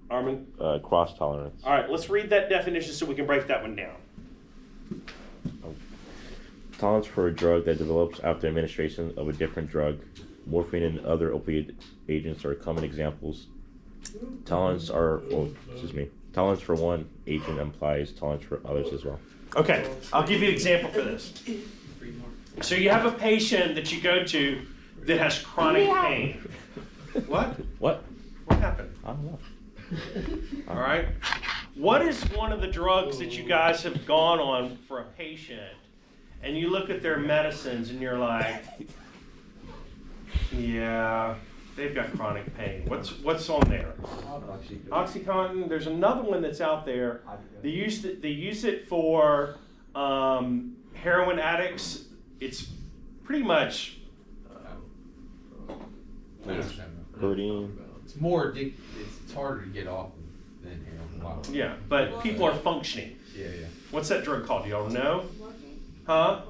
Armin? Cross tolerance. All right, let's read that definition so we can break that one down. Tolerance for a drug that develops after administration of a different drug. Morphine and other opioid agents are common examples. Tolerance for one agent implies tolerance for others as well. Okay, I'll give you an example for this. So you have a patient that you go to that has chronic pain. What? What? What happened? I don't know. All right. What is one of the drugs that you guys have gone on for a patient, and you look at their medicines and you're like, yeah, they've got chronic pain. What's on there? Oxycontin. There's another one that's out there. They use it for heroin addicts. It's pretty much Codeine. It's more addictive. It's harder to get off of than heroin. Wow. yeah, but people are functioning. Yeah. What's that drug called? Do y'all know? Huh?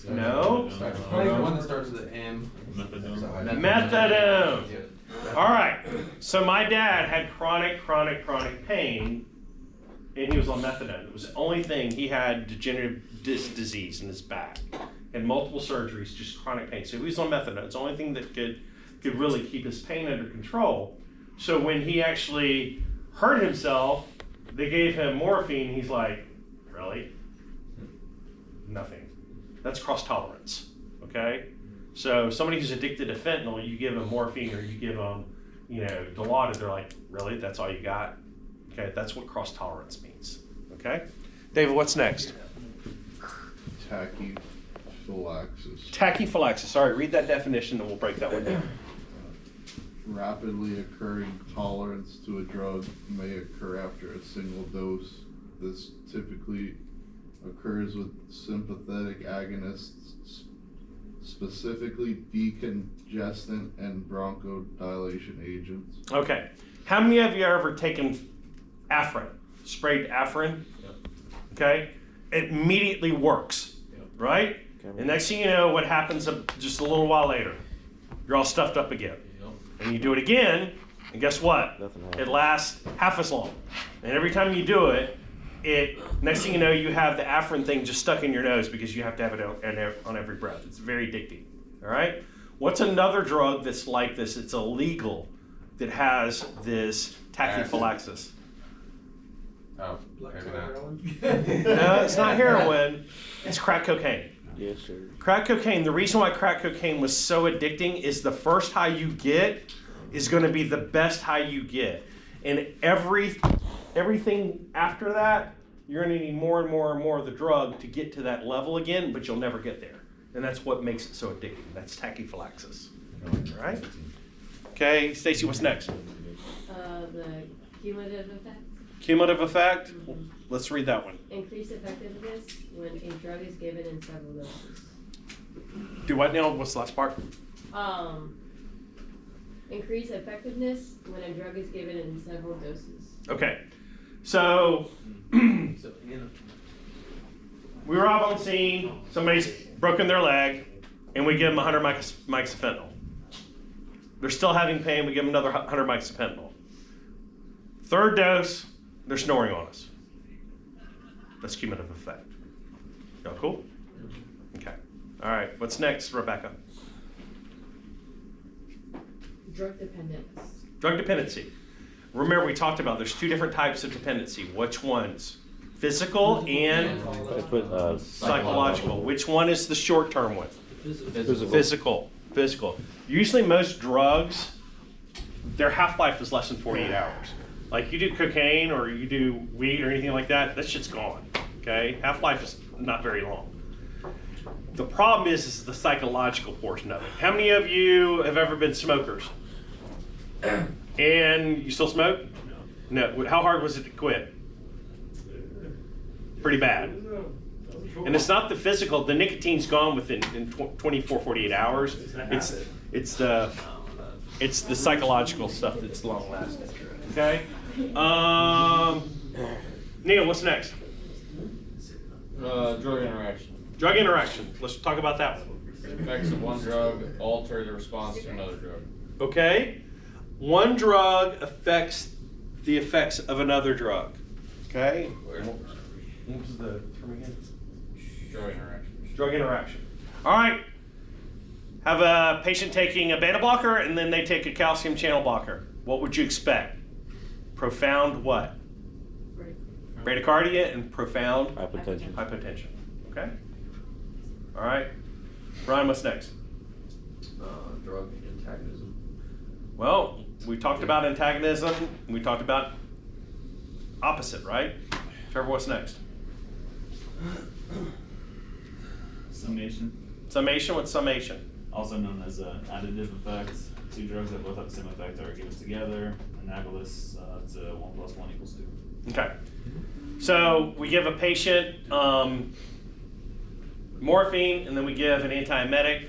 No. I think the one that starts with an M. Methadone. All right. So my dad had chronic pain, and he was on methadone. It was the only thing. He had degenerative disc disease in his back, and multiple surgeries, just chronic pain. So he was on methadone. It's the only thing that could really keep his pain under control. So when he actually hurt himself, they gave him morphine. He's like, really? Nothing. That's cross tolerance. Okay. So somebody who's addicted to fentanyl, you give them morphine or you give them, Dilaudid, they're like, really? That's all you got? Okay, that's what cross tolerance means. Okay? David, what's next? Tachyphylaxis. Tachyphylaxis. All right, read that definition and we'll break that one down. Rapidly occurring tolerance to a drug may occur after a single dose. This typically occurs with sympathetic agonists, specifically decongestant and bronchodilation agents. Okay. How many of you have ever taken Afrin? Sprayed Afrin? Yep. Okay? It immediately works, right? Okay. And next thing you know, what happens just a little while later? You're all stuffed up again. And you do it again, and guess what? It lasts half as long. And every time you do it, next thing you know, you have the Afrin thing just stuck in your nose because you have to have it on every breath. It's very addicting. All right? What's another drug that's like this? It's illegal that has this tachyphylaxis. Oh, heroin. No, it's not heroin. It's crack cocaine. Yes, sir. Crack cocaine, the reason why crack cocaine was so addicting is the first high you get is going to be the best high you get. And everything after that, you're going to need more and more and more of the drug to get to that level again, but you'll never get there. And that's what makes it so addicting. That's tachyphylaxis. All right? Okay, Stacy, what's next? The cumulative effect. Cumulative effect? Let's read that one. Increased effectiveness when a drug is given in several doses. Do what now? What's the last part? Increased effectiveness when a drug is given in several doses. Okay. So, we were out on scene, somebody's broken their leg, and we give them 100 mics of fentanyl. They're still having pain, we give them another 100 mics of fentanyl. Third dose, they're snoring on us. That's cumulative effect. Y'all cool? Okay. All right, what's next, Rebecca? Drug dependence. Drug dependency. Remember, we talked about there's two different types of dependency. Which ones? Physical and psychological. Which one is the short-term one? Physical. Usually most drugs, their half-life is less than 48 hours. Like you do cocaine or you do weed or anything like that, that shit's gone, okay? Half-life is not very long. The problem is the psychological portion of it. How many of you have ever been smokers? And you still smoke? No. How hard was it to quit? Pretty bad. And it's not the physical. The nicotine's gone within 24, 48 hours. It's the psychological stuff that's long lasting. Okay. Neil, what's next? Drug interaction. Drug interaction. Let's talk about that one. Effects of one drug alter the response to another drug. Okay. One drug affects the effects of another drug. Okay? What was the term again? Drug interaction. Drug interaction. All right. Have a patient taking a beta blocker and then they take a calcium channel blocker. What would you expect? Profound what? Bradycardia and profound Hypertension. hypotension. Okay? All right. Brian, what's next? Drug antagonism. Well, we talked about antagonism. We talked about opposite, right? Trevor, what's next? Summation, Summation. What's summation? also known as additive effects. Two drugs that both have the same effect are given together. Analogous to 1 + 1 = 2. Okay. So we give a patient morphine and then we give an antiemetic.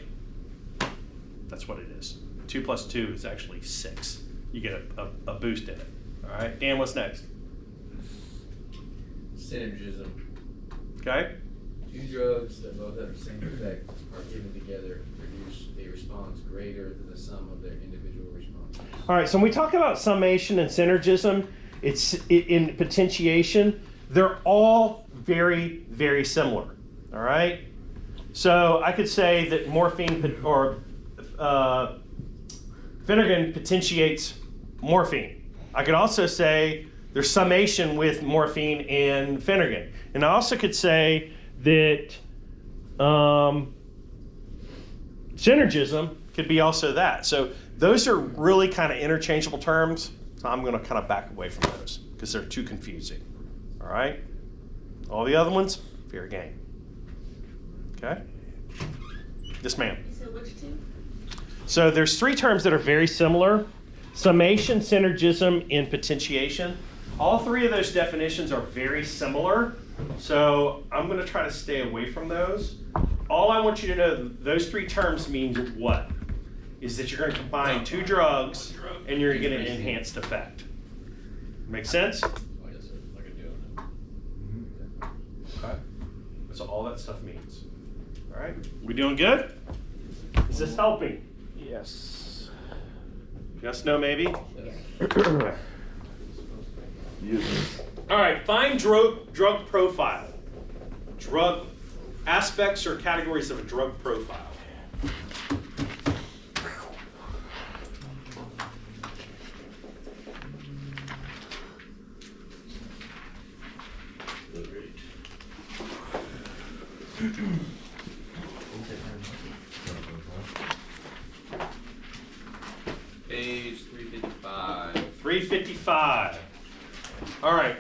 That's what it is. 2 + 2 is actually 6. You get a boost in it. All right. Dan, what's next? Synergism. Okay. Two drugs that both have the same effect are given together produce a response greater than the sum of their individual responses. All right, so when we talk about summation and synergism, in potentiation, they're all very, very similar. All right? So I could say that morphine or Finnegan potentiates morphine. I could also say there's summation with morphine and Finnegan. And I also could say that synergism could be also that. So those are really kind of interchangeable terms. So I'm going to kind of back away from those because they're too confusing. All right? All the other ones, fair game. Okay? Yes, ma'am. So which two? So there's 3 terms that are very similar: summation, synergism, and potentiation. All 3 of those definitions are very similar. So I'm going to try to stay away from those. All I want you to know, those 3 terms mean what? Is that you're going to combine 2 drugs and you're going to get an enhanced effect. Make sense? Okay. That's all that stuff means. All right. We doing good? Is this helping? Yes. Yes, no, maybe? Okay. All right, find drug profile. Drug aspects or categories of a drug profile. Page 355. 355. All right.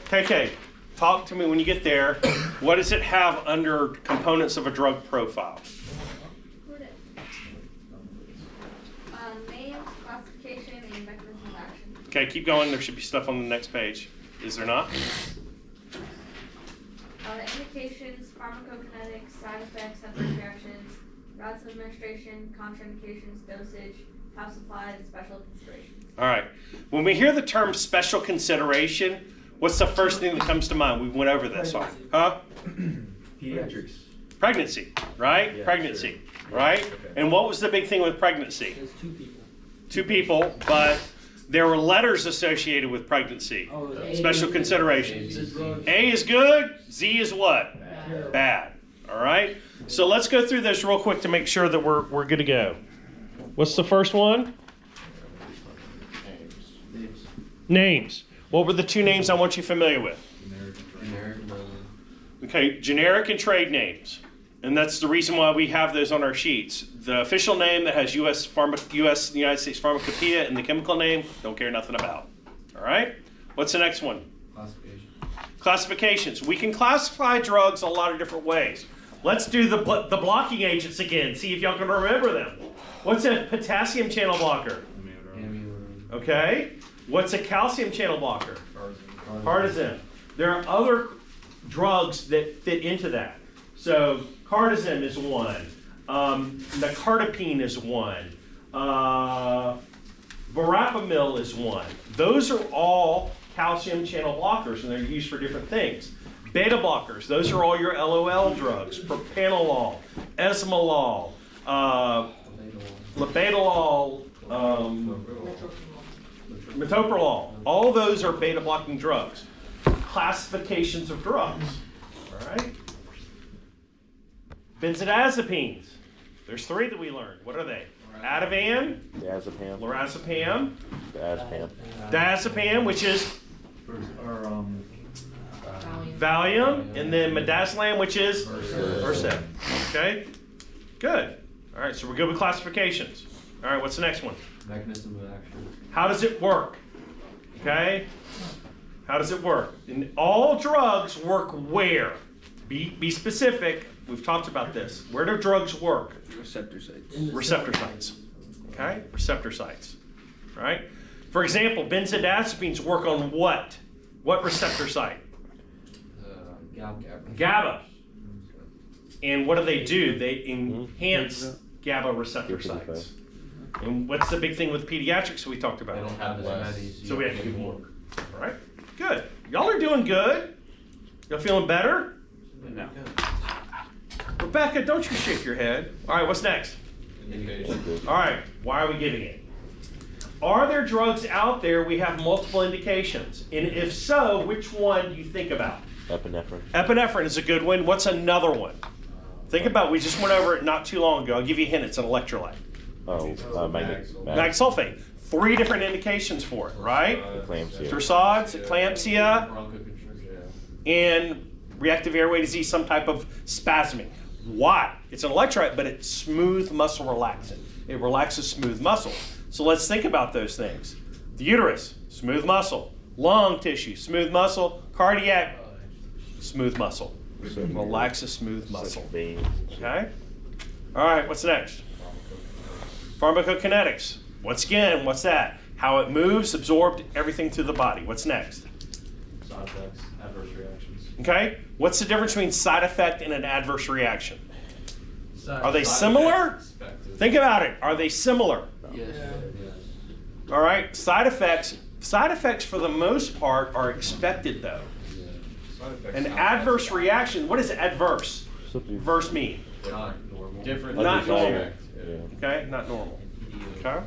KK, talk to me when you get there. What does it have under components of a drug profile? Names, classification, and mechanism of action. Okay, keep going. There should be stuff on the next page. Is there not? Indications, pharmacokinetics, side effects, adverse reactions, routes of administration, contraindications, dosage, how supplied, and special considerations. All right. When we hear the term special consideration, what's the first thing that comes to mind? We went over this. Huh? Pediatrics. Pregnancy, right? Yeah, Pregnancy, sure. right? Okay. And what was the big thing with pregnancy? There's 2 people. 2 people, but there were letters associated with pregnancy. Oh, Special considerations. considerations. A is good, Z is what? Bad. Bad. All right? So let's go through this real quick to make sure that we're good to go. What's the first one? Names. What were the 2 names I want you familiar with? Generic. Okay, generic and trade names. And that's the reason why we have those on our sheets. The official name that has United States Pharmacopoeia, and the chemical name, don't care nothing about. All right? What's the next one? Classification. Classifications. We can classify drugs a lot of different ways. Let's do the blocking agents again. See if y'all can remember them. What's a potassium channel blocker? Amylin. Okay. What's a calcium channel blocker? Cardizem. There are other drugs that fit into that. So cardizem is one. Nicardipine is one. Verapamil is one. Those are all calcium channel blockers, and they're used for different things. Beta blockers, those are all your LOL drugs. Propranolol, esmolol, labetalol, metoprolol. All those are beta blocking drugs. Classifications of drugs. All right. Benzodiazepines. There's 3 that we learned. What are they? Ativan, Diazepam. lorazepam, Diazepam. diazepam, which is Valium, and then midazolam, which is Versed. Okay, good. All right, so we're good with classifications. All right, what's the next one? Mechanism of action. How does it work? Okay, how does it work? And all drugs work where? Be specific. We've talked about this. Where do drugs work? Receptor sites. Receptor sites. Okay, receptor sites. Right? For example, benzodiazepines work on what? What receptor site? GABA. GABA. And what do? They enhance GABA receptor sites. And what's the big thing with pediatrics we talked They about? don't have as many. So we have to do more. All right, good. Y'all are doing good. Y'all feeling better? No. Rebecca, don't you shake your head. All right, what's next? Indication. All right, why are we giving it? Are there drugs out there we have multiple indications? And if so, which one do you think about? Epinephrine. Epinephrine is a good one. What's another one? Think about, we just went over it not too long ago. I'll give you a hint, it's an electrolyte. Mag Sulfate. 3 different indications for it, right? Eclampsia. Torsades, eclampsia, and reactive airway disease, some type of spasming. Why? It's an electrolyte, but it's smooth muscle relaxant. It relaxes smooth muscle. So let's think about those things. The uterus, smooth muscle. Lung tissue, smooth muscle. Cardiac, smooth muscle. Relaxes smooth muscle. Okay? All right, what's next? Pharmacokinetics. Once again, what's that? How it moves, absorbed everything through the body. What's next? Side effects, adverse reactions. Okay? What's the difference between side effect and an adverse reaction? Are they Side similar? effects expected. Think about it. Are they similar? Yes. All right? Side effects for the most part are expected though. Side effects An not adverse bad. reaction, what does adverse verse mean? Not normal. Different. Not normal. Yeah. Okay? Not normal. Okay?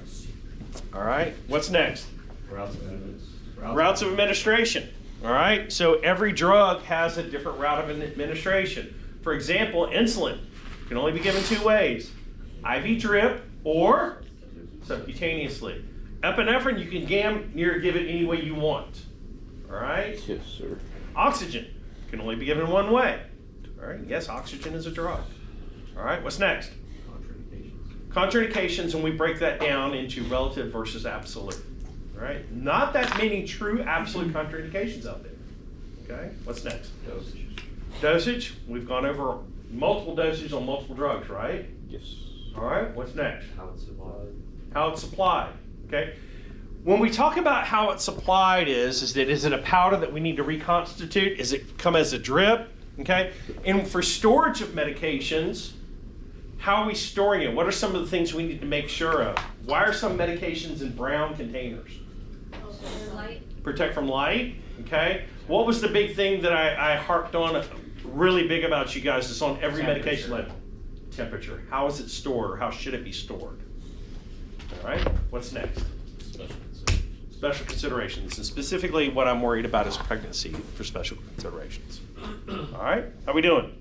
All right. What's next? Routes of evidence. Routes of administration. All right. So every drug has a different route of administration. For example, insulin can only be given 2 ways: IV drip or subcutaneously. Epinephrine, you can give it any way you want. All right. Yes, sir. Oxygen can only be given 1 way. All right. Yes, oxygen is a drug. All right. What's next? Contraindications, and we break that down into relative versus absolute. All right? Not that many true absolute contraindications out there. Okay? What's next? Dosage. We've gone over multiple dosage on multiple drugs, right? Yes. All right? What's next? How it's supplied. How it's supplied. Okay? When we talk about how it's supplied is it a powder that we need to reconstitute? Is it come as a drip? Okay? And for storage of medications, how are we storing it? What are some of the things we need to make sure of? Why are some medications in brown containers? Light. Protect from light, okay? What was the big thing that I harped on really big about you guys? It's on every medication label. Temperature. How is it stored, or how should it be stored? All right, what's next? Special considerations. And specifically what I'm worried about is pregnancy for special considerations. All right, how we doing?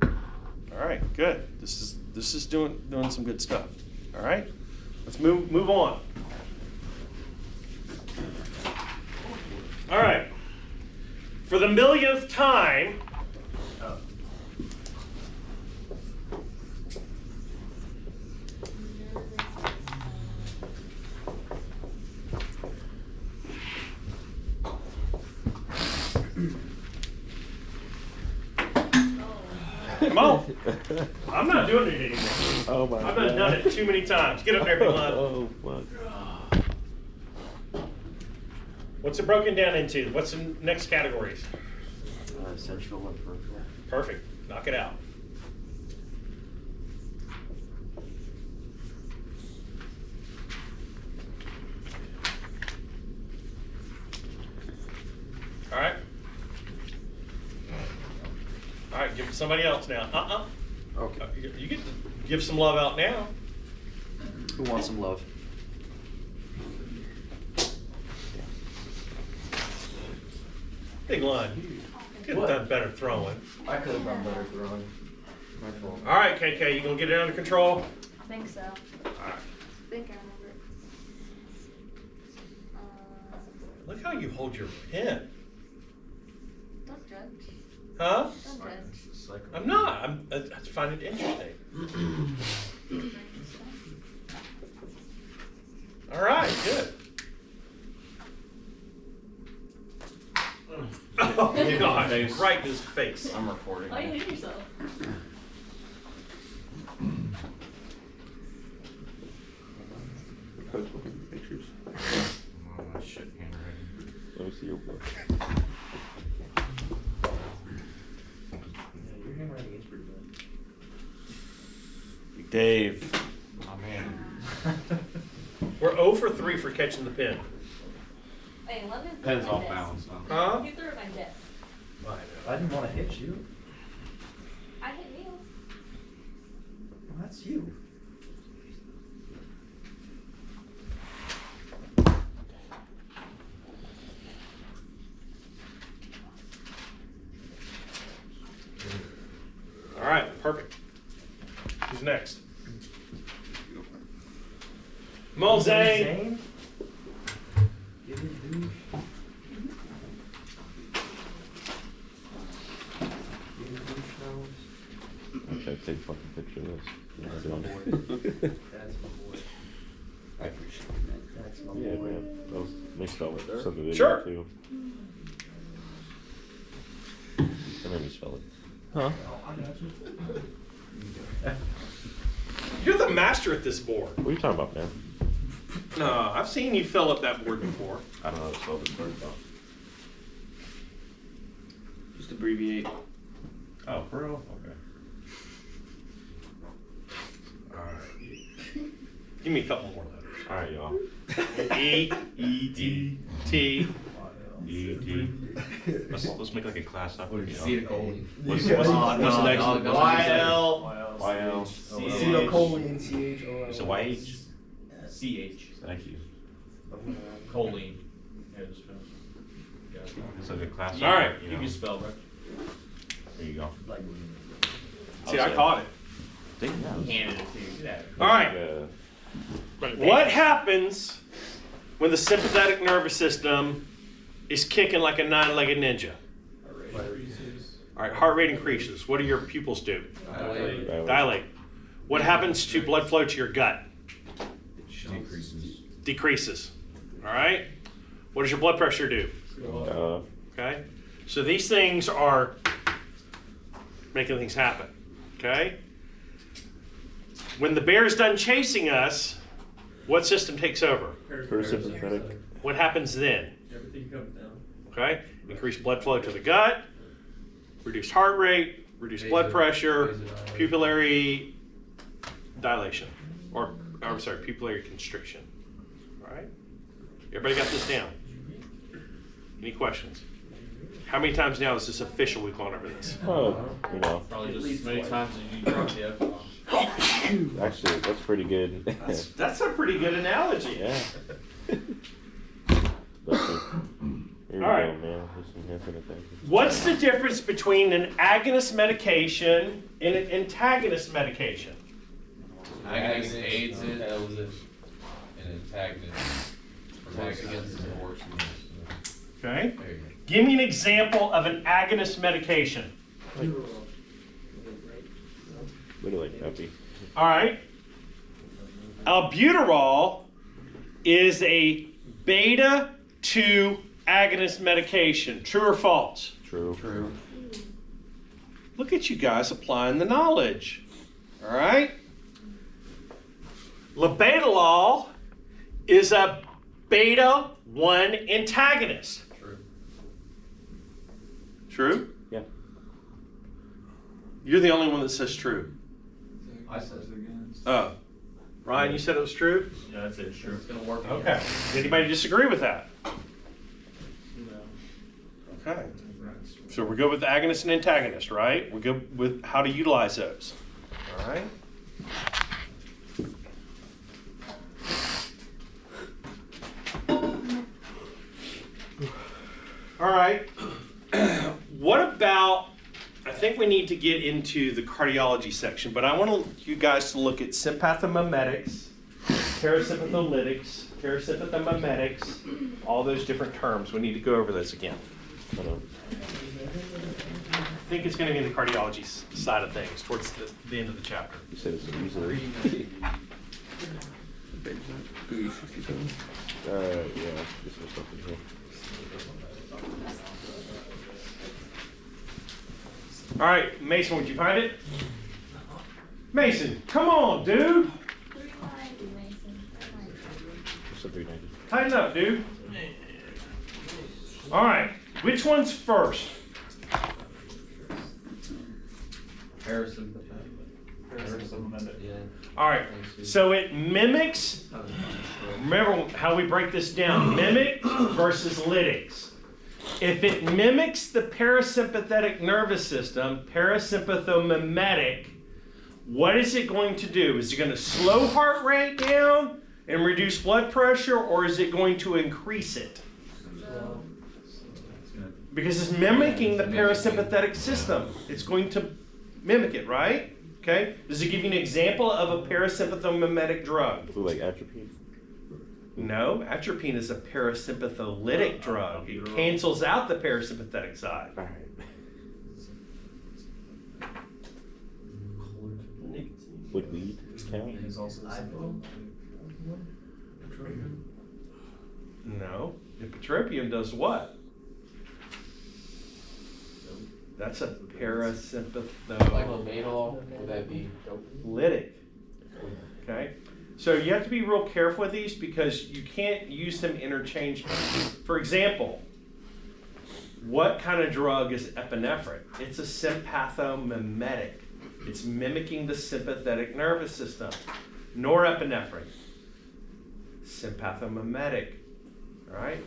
All right, good. This is doing some good stuff. All right, let's move on. All right, for the millionth time. Come on. I'm not doing it anymore. Oh my I've God. done it too many times. Get up there, Milan. Oh fuck. What's it broken down into? What's the next categories? Essential and peripheral. Perfect. Knock it out. All right. All right, give it to somebody else now. Okay. You get to give some love out now. Who wants some love? Big line. Could have done better throwing. I could have done better throwing. My fault. All right, KK, you gonna get it under control? I think so. All right. I think I remember. Look how you hold your pen. Don't judge. Huh? Don't judge. I'm not. I find it interesting. All right, good. Oh, God, right in his face. I'm recording. Oh, you hit yourself. Pictures. Oh, my shit handwriting. Let me see your book. Yeah, your handwriting is pretty good. Dave. Oh, man. We're 0 for 3 for catching the pin. Hey, let me Pen's throw off my balance desk. now. Huh? You threw it at my desk. I didn't want to hit you. I hit Neil. Well, that's you. All right, perfect. Who's next? Come on, Zane. Give it, dude. Give it, douche nose. I'm trying to take a fucking picture of this. That's You know my what boy. I'm doing? That's my boy. I appreciate that. That's my Yeah, boy. man. That was misspelled it. Sent the video Sure. too. That made me spell it. Huh? You're the master at this board. What are you talking about, man? No, I've seen you fill up that board before. I don't know how to spell this word about. Just abbreviate. Oh, for real? Okay. All right. Give me a couple more letters. Alright, y'all. E, T. E, T. Let's make like a class up. Acetylcholine. What's the next one? YL. YL. Acetylcholine, CHO. It's a YH? CH. Thank you. Choline. Yeah, just finish. It's like a class. All right. You You know. can spell, bro. There you go. See, I caught it. Take it out. Handed it to you. Get out of here. All right. What happens when the sympathetic nervous system is kicking like a nine-legged ninja? All right, heart rate increases. What do your pupils do? Dilate. What happens to blood flow to your gut? Decreases. All right. What does your blood pressure do? Okay. So these things are making things happen. Okay. When the bear is done chasing us, what system takes over? Parasympathetic. What happens then? Everything comes down. Okay. Increased blood flow to the gut, reduced heart rate, reduced blood pressure, pupillary dilation, or I'm sorry, pupillary constriction. All right. Everybody got this down? Any questions? How many times now is this official we've gone over this? Oh, you know. Probably just as many times as you drop the F-bomb. Actually, that's pretty good. That's a pretty good analogy. Yeah. Here we All right. go, man. There's some infinite things. What's the difference between an agonist medication and an antagonist medication? Agonist aids it, and antagonist protects against the abortion. Okay. There you go. Give me an example of an agonist medication. Literally like Peppy. All right. Albuterol is a beta 2 agonist medication. True or false? True. True. Look at you guys applying the knowledge. All right. Labetalol is a beta 1 antagonist. True. True? Yeah. You're the only one that says true. I said Oh. Ryan, you said it was true? Yeah, I'd say it's true. it's gonna work. Okay. Does anybody disagree with that? Okay. So we're good with agonist and antagonist, right? We're good with how to utilize those. All right. All right. What about, I think we need to get into the cardiology section, but I want you guys to look at sympathomimetics, parasympatholytics, parasympathomimetics, all those different terms. We need to go over those again. Hold on. I think it's going to be in the cardiology side of things, towards the end of the chapter. You said it's easily. Yeah, this is stuff in here. All right, Mason, would you find it? Mason, come on, dude. 390, Mason. 390. What's the 390? Tighten up, dude. All right, which one's first? Parasympathetic. Yeah. All right, so it mimics, remember how we break this down, mimic versus lytics. If it mimics the parasympathetic nervous system, parasympathomimetic, what is it going to do? Is it going to slow heart rate down and reduce blood pressure, or is it going to increase it? Because it's mimicking the parasympathetic system. It's going to mimic it, right? Okay. Does it give you an example of a parasympathomimetic drug? Ooh, like atropine. No, atropine is a parasympatholytic drug. It cancels out the parasympathetic side. All right. Would weed count? No, ipratropium does what? That's a parasympatholytic. Would that be Okay. So you have to be real careful with these because you can't use them interchangeably. For example, what kind of drug is epinephrine? It's a sympathomimetic. It's mimicking the sympathetic nervous system. Norepinephrine, sympathomimetic. All right.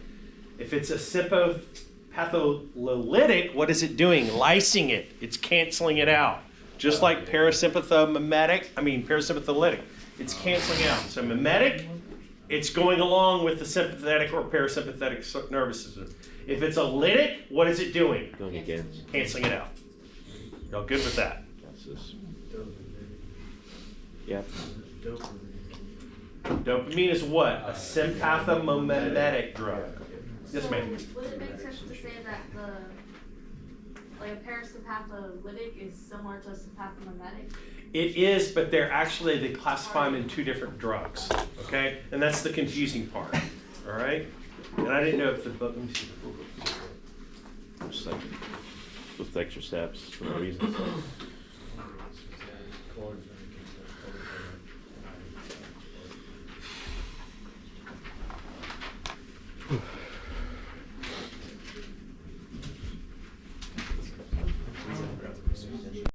If it's a sympatholytic, what is it doing? Lysing it. It's canceling it out. Just like parasympatholytic. It's canceling out. So mimetic, it's going along with the sympathetic or parasympathetic nervous system. If it's a lytic, what is it doing? Going against. Canceling it out. Y'all good with that? That's this. Yep. Dopamine is what? A sympathomimetic drug. Yes, ma'am. Would it make sense to say that a parasympatholytic is similar to a sympathomimetic? It is, but they classify them in two different drugs. Okay? And that's the confusing part. All right? And I didn't know if the book, let me see the book. Just like with extra steps for no reason. So.